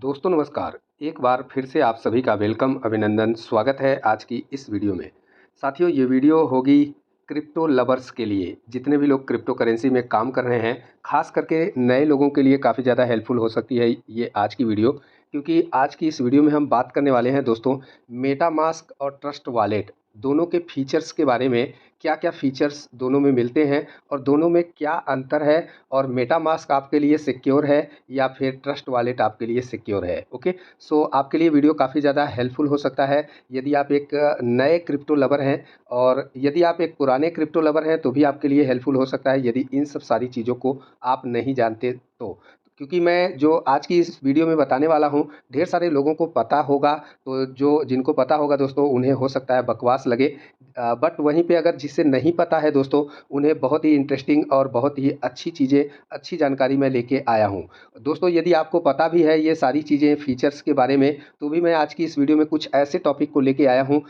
दोस्तों नमस्कार। एक बार फिर से आप सभी का वेलकम, अभिनंदन, स्वागत है आज की इस वीडियो में। साथियों, ये वीडियो होगी क्रिप्टो लवर्स के लिए, जितने भी लोग क्रिप्टो करेंसी में काम कर रहे हैं, ख़ास करके नए लोगों के लिए काफ़ी ज़्यादा हेल्पफुल हो सकती है ये आज की वीडियो। क्योंकि आज की इस वीडियो में हम बात करने वाले हैं दोस्तों, मेटामास्क और ट्रस्ट वॉलेट दोनों के फीचर्स के बारे में। क्या-क्या फीचर्स दोनों में मिलते हैं और दोनों में क्या अंतर है, और मेटामास्क आपके लिए सिक्योर है या फिर ट्रस्ट वॉलेट आपके लिए सिक्योर है। ओके, सो आपके लिए वीडियो काफ़ी ज़्यादा हेल्पफुल हो सकता है यदि आप एक नए क्रिप्टो लवर हैं, और यदि आप एक पुराने क्रिप्टो लवर हैं तो भी आपके लिए हेल्पफुल हो सकता है यदि इन सब सारी चीज़ों को आप नहीं जानते तो। क्योंकि मैं जो आज की इस वीडियो में बताने वाला हूँ, ढेर सारे लोगों को पता होगा, तो जो जिनको पता होगा दोस्तों, उन्हें हो सकता है बकवास लगे, बट वहीं पे अगर जिसे नहीं पता है दोस्तों, उन्हें बहुत ही इंटरेस्टिंग और बहुत ही अच्छी चीज़ें, अच्छी जानकारी मैं लेके आया हूँ। दोस्तों, यदि आपको पता भी है ये सारी चीज़ें फीचर्स के बारे में, तो भी मैं आज की इस वीडियो में कुछ ऐसे टॉपिक को लेके आया हूँ।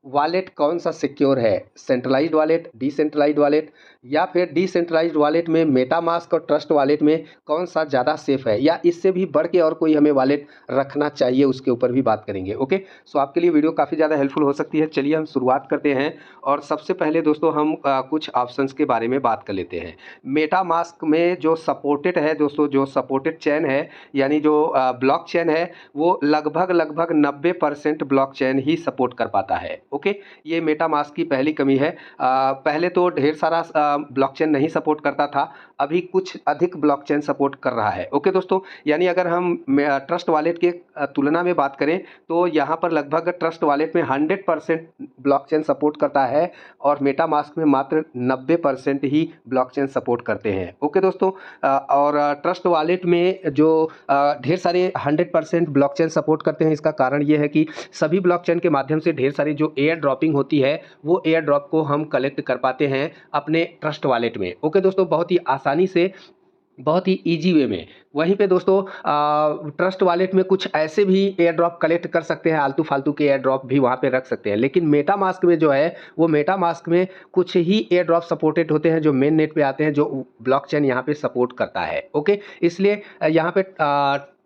वॉलेट कौन सा सिक्योर है, सेंट्रलाइज्ड वॉलेट, डिसेंट्रलाइज्ड वॉलेट, या फिर डिसेंट्रलाइज्ड वॉलेट में मेटामास्क और ट्रस्ट वॉलेट में कौन सा ज़्यादा सेफ है, या इससे भी बढ़ के और कोई हमें वॉलेट रखना चाहिए, उसके ऊपर भी बात करेंगे। ओके, सो आपके लिए वीडियो काफ़ी ज़्यादा हेल्पफुल हो सकती है। चलिए हम शुरुआत करते हैं, और सबसे पहले दोस्तों हम कुछ ऑप्शंस के बारे में बात कर लेते हैं। मेटामास्क में जो सपोर्टेड है दोस्तों, जो सपोर्टेड चेन है, यानी जो ब्लॉक चेन है, वो लगभग 90% ब्लॉक चेन ही सपोर्ट कर पाता है। ओके, ये मेटामास्क की पहली कमी है। पहले तो ढेर सारा ब्लॉकचेन नहीं सपोर्ट करता था, अभी कुछ अधिक ब्लॉकचेन सपोर्ट कर रहा है। ओके दोस्तों, यानी अगर हम ट्रस्ट वॉलेट के तुलना में बात करें, तो यहाँ पर लगभग ट्रस्ट वॉलेट में 100% ब्लॉकचेन सपोर्ट करता है, और मेटामास्क में मात्र 90% ही ब्लॉकचेन सपोर्ट करते हैं। ओके दोस्तों, और ट्रस्ट वॉलेट में जो ढेर सारे 100% ब्लॉकचेन सपोर्ट करते हैं, इसका कारण ये है कि सभी ब्लॉकचेन के माध्यम से ढेर सारी जो एयर ड्रॉपिंग होती है, वो एयर ड्रॉप को हम कलेक्ट कर पाते हैं अपने ट्रस्ट वॉलेट में। ओके दोस्तों, बहुत ही आसानी से, बहुत ही ईजी वे में। वहीं पे दोस्तों, ट्रस्ट वॉलेट में कुछ ऐसे भी एयर ड्रॉप कलेक्ट कर सकते हैं, आलतू फालतू के एयर ड्रॉप भी वहाँ पे रख सकते हैं, लेकिन मेटामास्क में जो है, वो मेटामास्क में कुछ ही एयर ड्रॉप सपोर्टेड होते हैं जो मेन नेट पे आते हैं, जो ब्लॉकचेन यहाँ पे सपोर्ट करता है। ओके, इसलिए यहाँ पे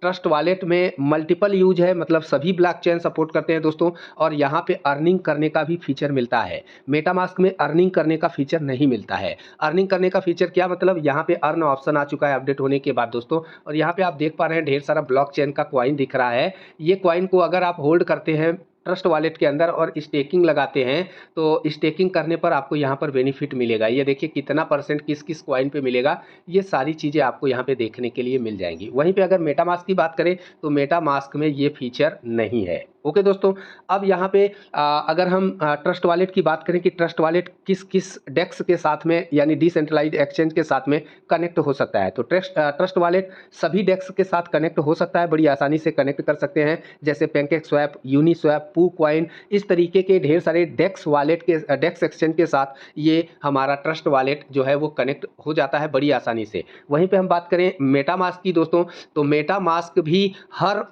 ट्रस्ट वॉलेट में मल्टीपल यूज है, मतलब सभी ब्लॉकचेन सपोर्ट करते हैं दोस्तों, और यहाँ पे अर्निंग करने का भी फीचर मिलता है। मेटामास्क में अर्निंग करने का फीचर नहीं मिलता है। अर्निंग करने का फीचर क्या मतलब, यहाँ पे अर्न ऑप्शन आ चुका है अपडेट होने के बाद दोस्तों, और यहाँ पे आप देख पा रहे हैं ढेर सारा ब्लॉकचेन का कॉइन दिख रहा है। ये कॉइन को अगर आप होल्ड करते हैं ट्रस्ट वॉलेट के अंदर और स्टेकिंग लगाते हैं, तो स्टेकिंग करने पर आपको यहाँ पर बेनिफिट मिलेगा। ये देखिए कितना परसेंट किस किस कॉइन पे मिलेगा, ये सारी चीज़ें आपको यहाँ पे देखने के लिए मिल जाएंगी। वहीं पे अगर मेटामास्क की बात करें, तो मेटामास्क में ये फीचर नहीं है। ओके दोस्तों, अब यहाँ पे अगर हम ट्रस्ट वॉलेट की बात करें कि ट्रस्ट वॉलेट किस किस डेक्स के साथ में, यानी डिसेंट्रलाइज्ड एक्सचेंज के साथ में कनेक्ट हो सकता है, तो ट्रस्ट वॉलेट सभी डेक्स के साथ कनेक्ट हो सकता है, बड़ी आसानी से कनेक्ट कर सकते हैं, जैसे पैनकेक स्वैप, यूनिस्वैप, पू कॉइन, इस तरीके के ढेर सारे डेक्स वॉलेट के डेक्स एक्सचेंज के साथ ये हमारा ट्रस्ट वॉलेट जो है वो कनेक्ट हो जाता है बड़ी आसानी से। वहीं पे हम बात करें मेटामास्क की दोस्तों, तो मेटामास्क भी हर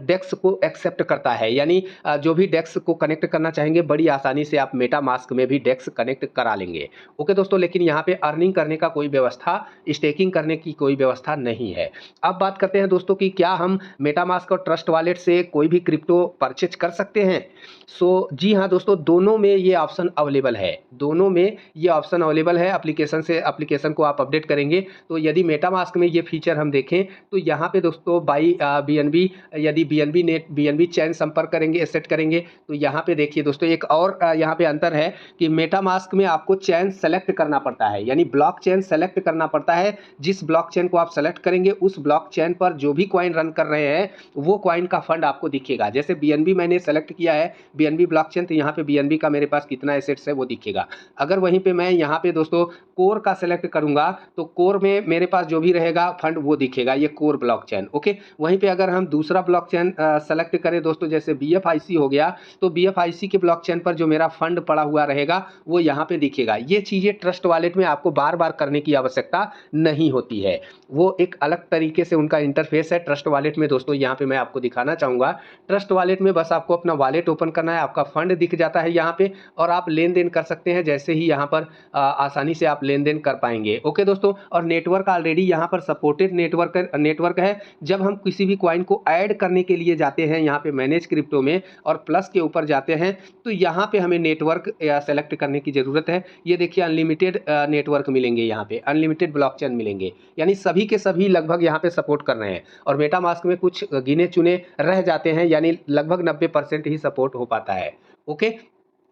डेक्स को एक्सेप्ट करता है, यानी जो भी डेक्स को कनेक्ट करना चाहेंगे, बड़ी आसानी से आप मेटामास्क में भी डेक्स कनेक्ट करा लेंगे। ओके दोस्तों, लेकिन यहाँ पे अर्निंग करने का कोई व्यवस्था, स्टेकिंग करने की कोई व्यवस्था नहीं है। अब बात करते हैं दोस्तों कि क्या हम मेटामास्क और ट्रस्ट वॉलेट से कोई भी क्रिप्टो परचेज कर सकते हैं। सो जी हाँ दोस्तों, दोनों में ये ऑप्शन अवेलेबल है, दोनों में ये ऑप्शन अवेलेबल है। एप्लीकेशन से एप्लीकेशन को आप अपडेट करेंगे, तो यदि मेटामास्क में ये फीचर हम देखें, तो यहाँ पे दोस्तों बाई BNB, यदि BNB चैन संपर्क करेंगे, सेट करेंगे, तो यहाँ पे देखिए दोस्तों, एक और यहाँ पे अंतर है कि मेटामास्क में आपको चैन सेलेक्ट करना पड़ता है, यानी ब्लॉक चैन सेलेक्ट करना पड़ता है। जिस ब्लॉक चैन को आप सेलेक्ट करेंगे, उस ब्लॉक चैन पर जो भी कॉइन रन कर रहे हैं, वो कॉइन का फंड आपको दिखेगा। जैसे BNB मैंने सेलेक्ट किया है, BNB ब्लॉक चैन, तो यहाँ पे BNB का मेरे पास कितना एसेट्स है वो दिखेगा। अगर वहीं पे मैं यहाँ पे दोस्तों कोर का सेलेक्ट करूंगा, तो कोर में मेरे पास जो भी रहेगा फंड वो दिखेगा, ये कोर ब्लॉक चैन। ओके, वहीं पे अगर हम दूसरा दूसरा ब्लॉकचेन सेलेक्ट करें दोस्तों, जैसे BFIC हो गया, तो BFIC के ब्लॉकचेन पर जो मेरा फंड पड़ा हुआ रहेगा वो यहाँ पे दिखेगा। ये चीज़ें ट्रस्ट वॉलेट में आपको बार बार करने की आवश्यकता नहीं होती है, वो एक अलग तरीके से उनका इंटरफेस है ट्रस्ट वॉलेट में दोस्तों। यहाँ पे मैं आपको दिखाना चाहूँगा, ट्रस्ट वॉलेट में बस आपको अपना वॉलेट ओपन करना है, आपका फंड दिख जाता है यहाँ पे और आप लेन देन कर सकते हैं। जैसे ही यहाँ पर आसानी से आप लेन देन कर पाएंगे। ओके दोस्तों, और नेटवर्क ऑलरेडी यहाँ पर सपोर्टेड नेटवर्क है। जब हम किसी भी कॉइन को ऐड करने के लिए जाते हैं यहाँ पे मैनेज क्रिप्टो में और प्लस के ऊपर जाते हैं, तो यहाँ पे हमें नेटवर्क सेलेक्ट करने की ज़रूरत है। ये देखिए अनलिमिटेड नेटवर्क मिलेंगे, यहाँ पे अनलिमिटेड ब्लॉकचेन मिलेंगे, यानी सभी के सभी लगभग यहाँ पे सपोर्ट कर रहे हैं। और मेटामास्क में कुछ गिने चुने रह जाते हैं, यानी लगभग 90% ही सपोर्ट हो पाता है। ओके,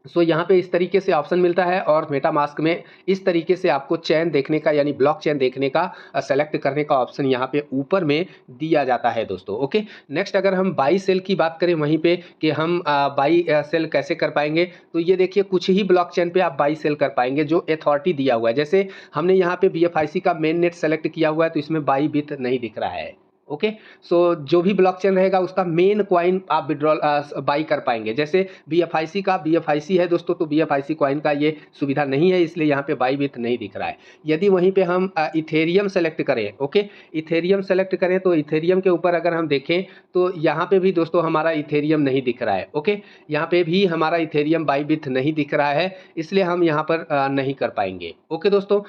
सो यहाँ पे इस तरीके से ऑप्शन मिलता है और मेटामास्क में इस तरीके से आपको चेन देखने का, यानी ब्लॉक चेन देखने का, सेलेक्ट करने का ऑप्शन यहाँ पे ऊपर में दिया जाता है दोस्तों। ओके, नेक्स्ट अगर हम बाई सेल की बात करें वहीं पे कि हम बाई सेल कैसे कर पाएंगे, तो ये देखिए कुछ ही ब्लॉक चेन पे आप बाई सेल कर पाएंगे जो अथॉरिटी दिया हुआ है। जैसे हमने यहाँ पे BFIC का मेन नेट सेलेक्ट किया हुआ है, तो इसमें बाई विथ नहीं दिख रहा है। ओके, सो जो भी ब्लॉकचेन रहेगा उसका मेन कॉइन आप विड्रॉल बाई कर पाएंगे। जैसे BFIC का BFIC है दोस्तों, तो BFIC कॉइन का ये सुविधा नहीं है, इसलिए यहाँ पे बाई विथ नहीं दिख रहा है। यदि वहीं पे हम इथेरियम सेलेक्ट करें, ओके, इथेरियम सेलेक्ट करें, तो इथेरियम के ऊपर अगर हम देखें तो यहाँ पे भी दोस्तों हमारा इथेरियम नहीं दिख रहा है। ओके, यहाँ पे भी हमारा इथेरियम बाई विथ नहीं दिख रहा है, इसलिए हम यहाँ पर नहीं कर पाएंगे। ओके दोस्तों,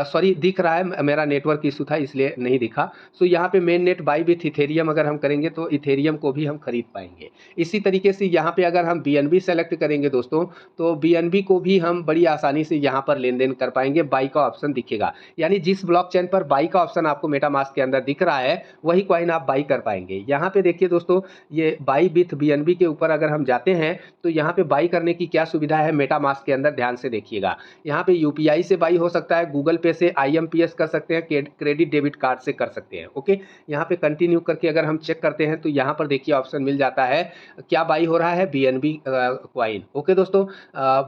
सॉरी, दिख रहा है, मेरा नेटवर्क इशू था इसलिए नहीं दिखा। सो यहाँ पे main net by with Ethereum अगर हम करेंगे तो इथेरियम को भी हम खरीद पाएंगे। इसी तरीके से यहाँ पे अगर हम BNB सेलेक्ट करेंगे दोस्तों, तो BNB को भी हम बड़ी आसानी से यहाँ पर लेन देन कर पाएंगे, बाई का ऑप्शन दिखेगा। यानी जिस ब्लॉकचेन पर बाई का ऑप्शन आपको मेटामास्क के अंदर दिख रहा है वही कॉइन आप बाई कर पाएंगे। यहाँ पे देखिए दोस्तों, ये बाई विथ BNB के ऊपर अगर हम जाते हैं तो यहाँ पे बाई करने की क्या सुविधा है मेटामास्क के अंदर, ध्यान से देखिएगा। यहाँ पे UPI से बाई हो सकता है, गूगल पे से IMPS कर सकते हैं, क्रेडिट डेबिट कार्ड से कर सकते हैं। ओके, यहाँ पे कंटिन्यू करके अगर हम चेक करते हैं तो यहाँ पर देखिए ऑप्शन मिल जाता है, क्या बाई हो रहा है, BNB कॉइन। ओके दोस्तों,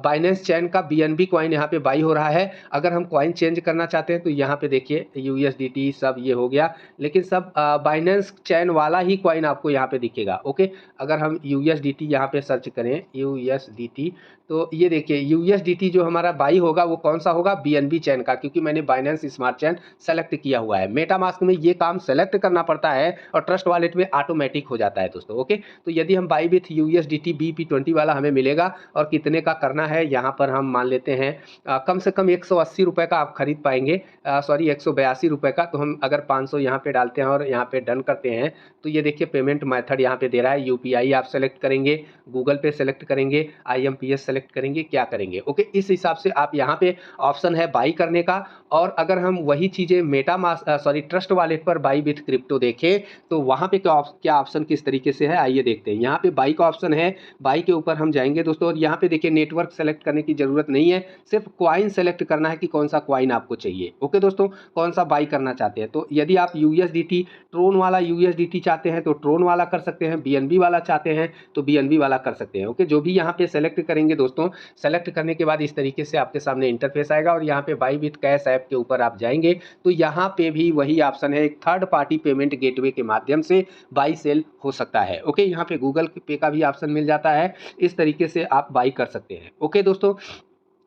बाइनेंस चैन का BNB कॉइन यहाँ पे बाई हो रहा है। अगर हम कॉइन चेंज करना चाहते हैं तो यहाँ पे देखिए USDT सब ये हो गया, लेकिन सब बाइनेंस चैन वाला ही कॉइन आपको यहाँ पे दिखेगा। ओके, अगर हम USDT यहाँ पे सर्च करें USDT, तो ये देखिए USDT जो हमारा बाई होगा वो कौन सा होगा, BNB चैन का, क्योंकि मैंने बाइनेंस स्मार्ट चैन सेलेक्ट किया हुआ है। मेटामास्क में ये काम सेलेक्ट करना पड़ता है और ट्रस्ट वॉलेट में ऑटोमेटिक हो जाता है दोस्तों। ओके, तो यदि हम बाई विथ USDT BP20 वाला हमें मिलेगा और कितने का करना है, यहाँ पर हम मान लेते हैं कम से कम 180 रुपये का आप खरीद पाएंगे, सॉरी 182 रुपये का। तो हम अगर 500 यहाँ पे डालते हैं और यहाँ पे डन करते हैं तो ये देखिए पेमेंट मेथड यहाँ पे दे रहा है, UPI आप सेलेक्ट करेंगे, गूगल पे सेलेक्ट करेंगे, IMPS सेलेक्ट करेंगे, क्या करेंगे। ओके, इस हिसाब से आप यहाँ पे ऑप्शन है बाई करने का। और अगर हम वही चीज़ें मेटामास्क सॉरी ट्रस्ट वॉलेट पर बाई विथ क्रिप्टो देखें तो वहाँ पे क्या ऑप्शन किस तरीके से है, आइए देखते हैं। यहाँ पे बाई का ऑप्शन है, बाई के ऊपर हम जाएंगे दोस्तों और यहाँ पे देखिए नेटवर्क सेलेक्ट करने की ज़रूरत नहीं है, सिर्फ कॉइन सेलेक्ट करना है कि कौन सा कॉइन आपको चाहिए। ओके दोस्तों, कौन सा बाई करना चाहते हैं, तो यदि आप USDT ट्रोन वाला USDT चाहते हैं तो ट्रोन वाला कर सकते हैं, BNB वाला चाहते हैं तो BNB वाला कर सकते हैं। ओके, जो भी यहाँ पे सेलेक्ट करेंगे दोस्तों, सेलेक्ट करने के बाद इस तरीके से आपके सामने इंटरफेस आएगा और यहाँ पे बाई विथ कैश ऐप के ऊपर आप जाएंगे तो यहाँ पे भी वही ऑप्शन है, एक थर्ड पार्टी पेमेंट गेटवे के माध्यम से बाई सेल हो सकता है। ओके, यहाँ पे गूगल पे का भी ऑप्शन मिल जाता है, इस तरीके से आप बाई कर सकते हैं। ओके दोस्तों,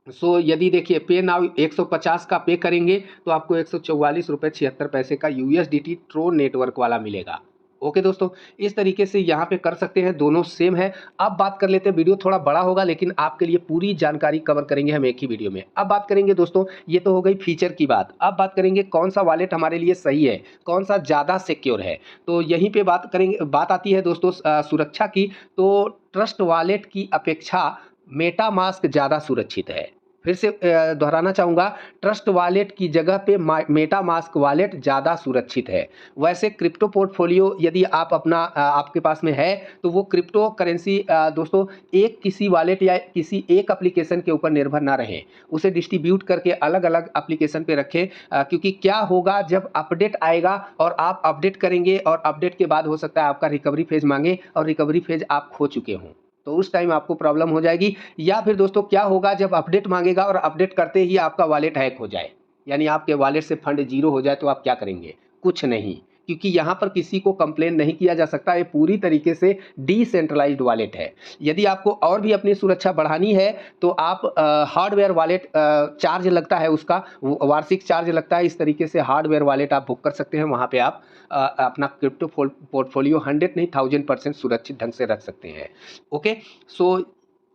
सो यदि देखिए पे नाउ 150 का पे करेंगे तो आपको 144 रुपये 76 पैसे का USDT ट्रोन नेटवर्क वाला मिलेगा। ओके दोस्तों, इस तरीके से यहाँ पे कर सकते हैं, दोनों सेम है। अब बात कर लेते हैं, वीडियो थोड़ा बड़ा होगा लेकिन आपके लिए पूरी जानकारी कवर करेंगे हम एक ही वीडियो में। अब बात करेंगे दोस्तों, ये तो हो गई फीचर की बात, अब बात करेंगे कौन सा वॉलेट हमारे लिए सही है, कौन सा ज़्यादा सिक्योर है। तो यहीं पे बात आती है दोस्तों सुरक्षा की। तो ट्रस्ट वॉलेट की अपेक्षा मेटामास्क ज़्यादा सुरक्षित है। फिर से दोहराना चाहूँगा, ट्रस्ट वॉलेट की जगह पे मेटामास्क वॉलेट ज़्यादा सुरक्षित है। वैसे क्रिप्टो पोर्टफोलियो यदि आप अपना आपके पास में है तो वो क्रिप्टो करेंसी दोस्तों एक किसी वॉलेट या किसी एक एप्लीकेशन के ऊपर निर्भर ना रहे, उसे डिस्ट्रीब्यूट करके अलग अलग एप्लीकेशन पे रखें, क्योंकि क्या होगा जब अपडेट आएगा और आप अपडेट करेंगे और अपडेट के बाद हो सकता है आपका रिकवरी फेज मांगे और रिकवरी फेज आप खो चुके हों, तो उस टाइम आपको प्रॉब्लम हो जाएगी। या फिर दोस्तों क्या होगा जब अपडेट मांगेगा और अपडेट करते ही आपका वॉलेट हैक हो जाए, यानी आपके वॉलेट से फंड जीरो हो जाए, तो आप क्या करेंगे, कुछ नहीं। क्योंकि यहाँ पर किसी को कंप्लेन नहीं किया जा सकता। ये पूरी तरीके से डिसेंट्रलाइज्ड वॉलेट है। यदि आपको और भी अपनी सुरक्षा बढ़ानी है तो आप हार्डवेयर वॉलेट चार्ज लगता है, उसका वार्षिक चार्ज लगता है। इस तरीके से हार्डवेयर वॉलेट आप बुक कर सकते हैं। वहाँ पे आप अपना क्रिप्टो पोर्टफोलियो 100 नहीं 1000% सुरक्षित ढंग से रख सकते हैं। ओके, सो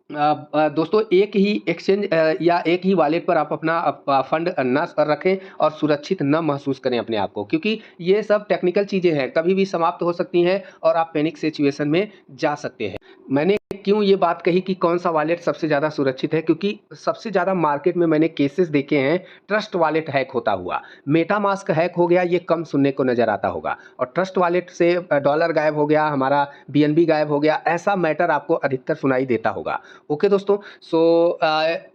दोस्तों एक ही एक्सचेंज या एक ही वॉलेट पर आप अपना फंड न रखें और सुरक्षित न महसूस करें अपने आप को, क्योंकि ये सब टेक्निकल चीज़ें हैं, कभी भी समाप्त हो सकती हैं और आप पैनिक सिचुएशन में जा सकते हैं। मैंने क्यों ये बात कही कि कौन सा वॉलेट सबसे ज़्यादा सुरक्षित है, क्योंकि सबसे ज़्यादा मार्केट में मैंने केसेस देखे हैं ट्रस्ट वॉलेट हैक होता हुआ। मेटामास्क हैक हो गया, ये कम सुनने को नज़र आता होगा, और ट्रस्ट वॉलेट से डॉलर गायब हो गया, हमारा बीएनबी गायब हो गया, ऐसा मैटर आपको अधिकतर सुनाई देता होगा। ओके दोस्तों, सो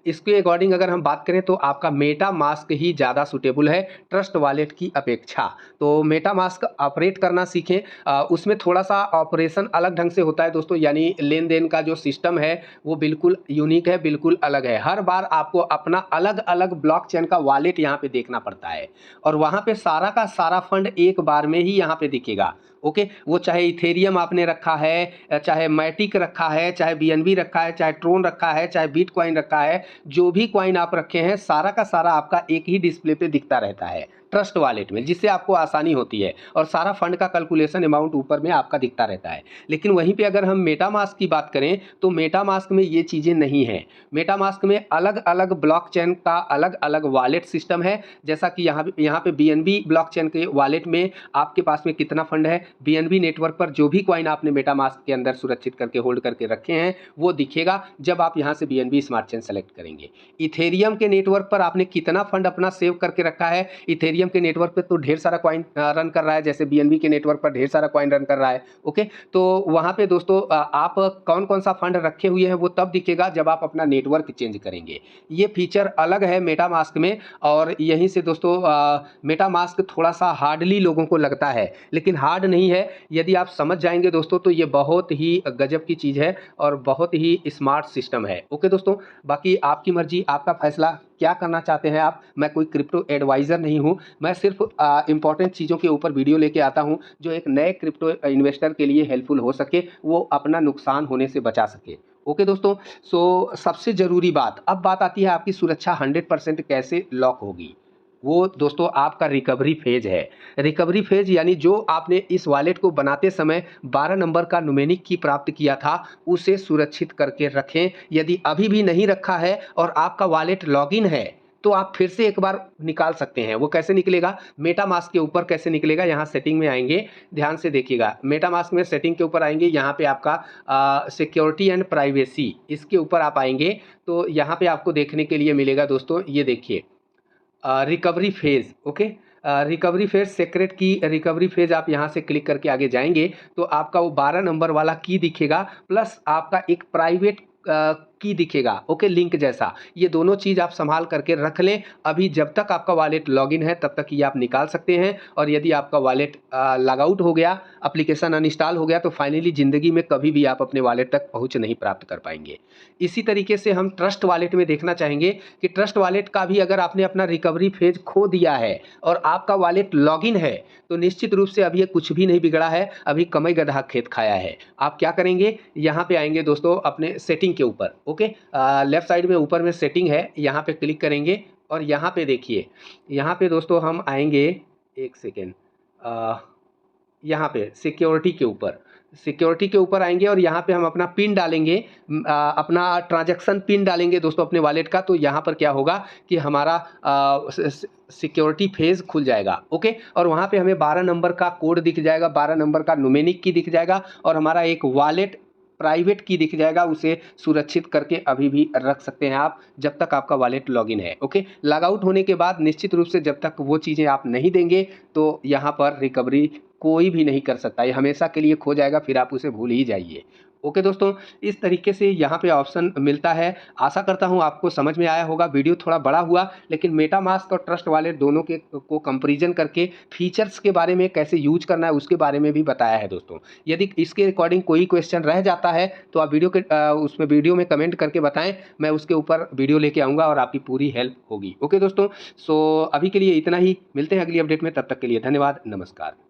इसके अकॉर्डिंग अगर हम बात करें तो आपका मेटामास्क ही ज़्यादा सूटेबल है ट्रस्ट वॉलेट की अपेक्षा। तो मेटामास्क ऑपरेट करना सीखें, उसमें थोड़ा सा ऑपरेशन अलग ढंग से होता है दोस्तों, यानी लेन देन का जो सिस्टम है वो बिल्कुल यूनिक है, बिल्कुल अलग है। हर बार आपको अपना अलग अलग ब्लॉकचेन का वॉलेट यहाँ पे देखना पड़ता है, और वहाँ पे सारा का सारा फंड एक बार में ही यहाँ पे दिखेगा। ओके, वो चाहे इथेरियम आपने रखा है, चाहे मैटिक रखा है, चाहे बीएनबी रखा है, चाहे ट्रोन रखा है, चाहे बिटकॉइन रखा है, जो भी कॉइन आप रखे हैं सारा का सारा आपका एक ही डिस्प्ले पे दिखता रहता है ट्रस्ट वॉलेट में, जिससे आपको आसानी होती है और सारा फंड का कैलकुलेशन अमाउंट ऊपर में आपका दिखता रहता है। लेकिन वहीं पे अगर हम मेटामास्क की बात करें तो मेटामास्क में ये चीज़ें नहीं हैं। मेटामास्क में अलग अलग ब्लॉकचेन का अलग अलग वॉलेट सिस्टम है। जैसा कि यहाँ पे बीएनबी ब्लॉकचेन के वॉलेट में आपके पास में कितना फंड है, बीएनबी नेटवर्क पर जो भी कॉइन आपने मेटामास्क के अंदर सुरक्षित करके होल्ड करके रखे हैं वो दिखेगा जब आप यहाँ से बीएनबी स्मार्ट चेन सेलेक्ट करेंगे। इथेरियम के नेटवर्क पर आपने कितना फंड अपना सेव करके रखा है, इथेरियम के नेटवर्क पे तो ढेर सारा कॉइन रन कर रहा है, जैसे बीएनबी के नेटवर्क पर ढेर सारा कॉइन रन कर रहा है। ओके, तो वहां पे दोस्तों आप कौन कौन सा फंड रखे हुए हैं वो तब दिखेगा जब आप अपना नेटवर्क चेंज करेंगे। ये फीचर अलग है मेटामास्क में, और यहीं से दोस्तों मेटामास्क थोड़ा सा हार्डली लोगों को लगता है, लेकिन हार्ड नहीं है। यदि आप समझ जाएंगे दोस्तों तो ये बहुत ही गजब की चीज़ है और बहुत ही स्मार्ट सिस्टम है। ओके दोस्तों, बाकी आपकी मर्जी, आपका फैसला, क्या करना चाहते हैं आप। मैं कोई क्रिप्टो एडवाइज़र नहीं हूं, मैं सिर्फ इंपॉर्टेंट चीज़ों के ऊपर वीडियो लेके आता हूं जो एक नए क्रिप्टो इन्वेस्टर के लिए हेल्पफुल हो सके, वो अपना नुकसान होने से बचा सके। ओके दोस्तों, सो सबसे ज़रूरी बात, अब बात आती है आपकी सुरक्षा 100% कैसे लॉक होगी। वो दोस्तों आपका रिकवरी फेज है। रिकवरी फेज यानी जो आपने इस वॉलेट को बनाते समय 12 नंबर का न्यूमेरिक की प्राप्त किया था, उसे सुरक्षित करके रखें। यदि अभी भी नहीं रखा है और आपका वॉलेट लॉगिन है तो आप फिर से एक बार निकाल सकते हैं। वो कैसे निकलेगा, मेटामास्क के ऊपर कैसे निकलेगा, यहाँ सेटिंग में आएंगे, ध्यान से देखिएगा। मेटामास्क में सेटिंग के ऊपर आएंगे, यहाँ पे आपका सिक्योरिटी एंड प्राइवेसी, इसके ऊपर आप आएंगे तो यहाँ पे आपको देखने के लिए मिलेगा दोस्तों, ये देखिए recovery phase. Okay, recovery phase, secret की रिकवरी फेज, आप यहाँ से क्लिक करके आगे जाएंगे तो आपका वो 12 नंबर वाला की दिखेगा, प्लस आपका एक प्राइवेट की दिखेगा। ओके, लिंक जैसा। ये दोनों चीज़ आप संभाल करके रख लें। अभी जब तक आपका वॉलेट लॉगिन है तब तक ये आप निकाल सकते हैं, और यदि आपका वॉलेट लॉग आउट हो गया, एप्लीकेशन अनइंस्टॉल हो गया, तो फाइनली ज़िंदगी में कभी भी आप अपने वॉलेट तक पहुंच नहीं प्राप्त कर पाएंगे। इसी तरीके से हम ट्रस्ट वॉलेट में देखना चाहेंगे कि ट्रस्ट वॉलेट का भी अगर आपने अपना रिकवरी फेज खो दिया है और आपका वॉलेट लॉगिन है तो निश्चित रूप से अभी ये कुछ भी नहीं बिगड़ा है, अभी कमाई गधा खेत खाया है। आप क्या करेंगे, यहाँ पे आएंगे दोस्तों अपने सेटिंग के ऊपर। ओके, लेफ्ट साइड में ऊपर में सेटिंग है, यहाँ पे क्लिक करेंगे और यहाँ पे देखिए, यहाँ पे दोस्तों हम आएंगे, एक सेकेंड, यहाँ पे सिक्योरिटी के ऊपर आएंगे और यहाँ पे हम अपना पिन डालेंगे, अपना ट्रांजैक्शन पिन डालेंगे दोस्तों अपने वॉलेट का। तो यहाँ पर क्या होगा कि हमारा सिक्योरिटी फेज खुल जाएगा। ओके, और वहाँ पे हमें 12 नंबर का कोड दिख जाएगा, 12 नंबर का न्यूमेरिक की दिख जाएगा, और हमारा एक वॉलेट प्राइवेट की दिख जाएगा। उसे सुरक्षित करके अभी भी रख सकते हैं आप जब तक आपका वॉलेट लॉगिन है। ओके, लॉग आउट होने के बाद निश्चित रूप से जब तक वो चीज़ें आप नहीं देंगे तो यहाँ पर रिकवरी कोई भी नहीं कर सकता, ये हमेशा के लिए खो जाएगा, फिर आप उसे भूल ही जाइए। ओके दोस्तों, इस तरीके से यहाँ पे ऑप्शन मिलता है। आशा करता हूँ आपको समझ में आया होगा। वीडियो थोड़ा बड़ा हुआ, लेकिन मेटामास्क और ट्रस्ट वॉलेट दोनों के को कंपैरिजन करके फीचर्स के बारे में, कैसे यूज करना है उसके बारे में भी बताया है दोस्तों। यदि इसके अकॉर्डिंग कोई क्वेश्चन रह जाता है तो आप उसमें वीडियो में कमेंट करके बताएं, मैं उसके ऊपर वीडियो लेके आऊँगा और आपकी पूरी हेल्प होगी। ओके दोस्तों, सो अभी के लिए इतना ही, मिलते हैं अगली अपडेट में, तब तक के लिए धन्यवाद, नमस्कार।